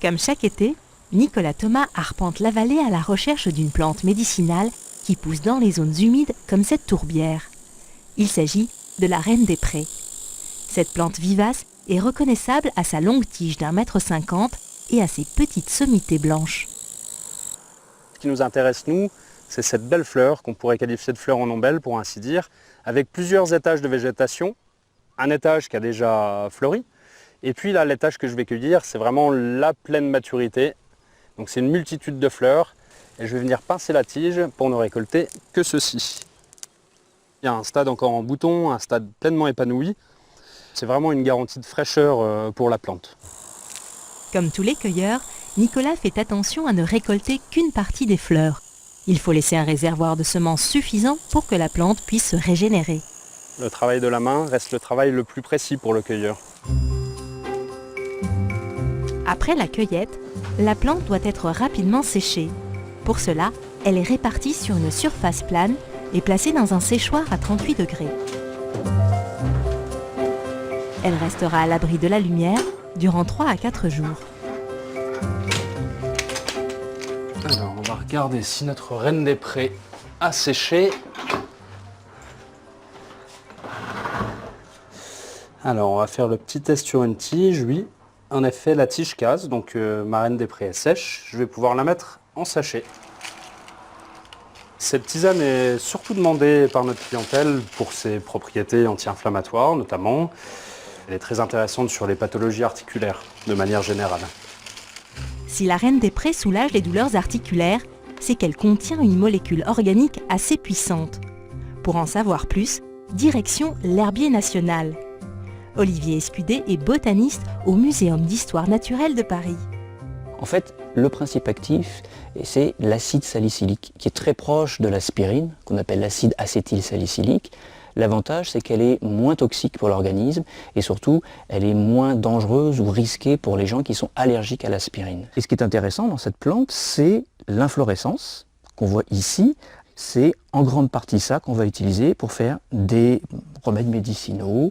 Comme chaque été, Nicolas Thomas arpente la vallée à la recherche d'une plante médicinale qui pousse dans les zones humides comme cette tourbière. Il s'agit de la reine des prés. Cette plante vivace est reconnaissable à sa longue tige d'1,50 m et à ses petites sommités blanches. Ce qui nous intéresse, nous, c'est cette belle fleur qu'on pourrait qualifier de fleur en ombelle, pour ainsi dire, avec plusieurs étages de végétation. Un étage qui a déjà fleuri, et puis là, l'étage que je vais cueillir, c'est vraiment la pleine maturité. Donc c'est une multitude de fleurs, et je vais venir pincer la tige pour ne récolter que ceci. Il y a un stade encore en bouton, un stade pleinement épanoui. C'est vraiment une garantie de fraîcheur pour la plante. Comme tous les cueilleurs, Nicolas fait attention à ne récolter qu'une partie des fleurs. Il faut laisser un réservoir de semences suffisant pour que la plante puisse se régénérer. Le travail de la main reste le travail le plus précis pour le cueilleur. Après la cueillette, la plante doit être rapidement séchée. Pour cela, elle est répartie sur une surface plane et placée dans un séchoir à 38 degrés. Elle restera à l'abri de la lumière durant 3 à 4 jours. Alors, on va regarder si notre reine des prés a séché. Alors, on va faire le petit test sur une tige, oui. En effet, la tige casse, donc ma reine des prés est sèche. Je vais pouvoir la mettre en sachet. Cette tisane est surtout demandée par notre clientèle pour ses propriétés anti-inflammatoires, notamment. Elle est très intéressante sur les pathologies articulaires, de manière générale. Si la reine des prés soulage les douleurs articulaires, c'est qu'elle contient une molécule organique assez puissante. Pour en savoir plus, direction l'herbier national. Olivier Escudé est botaniste au Muséum d'histoire naturelle de Paris. En fait, le principe actif, c'est l'acide salicylique, qui est très proche de l'aspirine, qu'on appelle l'acide acétylsalicylique. L'avantage, c'est qu'elle est moins toxique pour l'organisme et surtout, elle est moins dangereuse ou risquée pour les gens qui sont allergiques à l'aspirine. Et ce qui est intéressant dans cette plante, c'est l'inflorescence qu'on voit ici. C'est en grande partie ça qu'on va utiliser pour faire des remèdes médicinaux.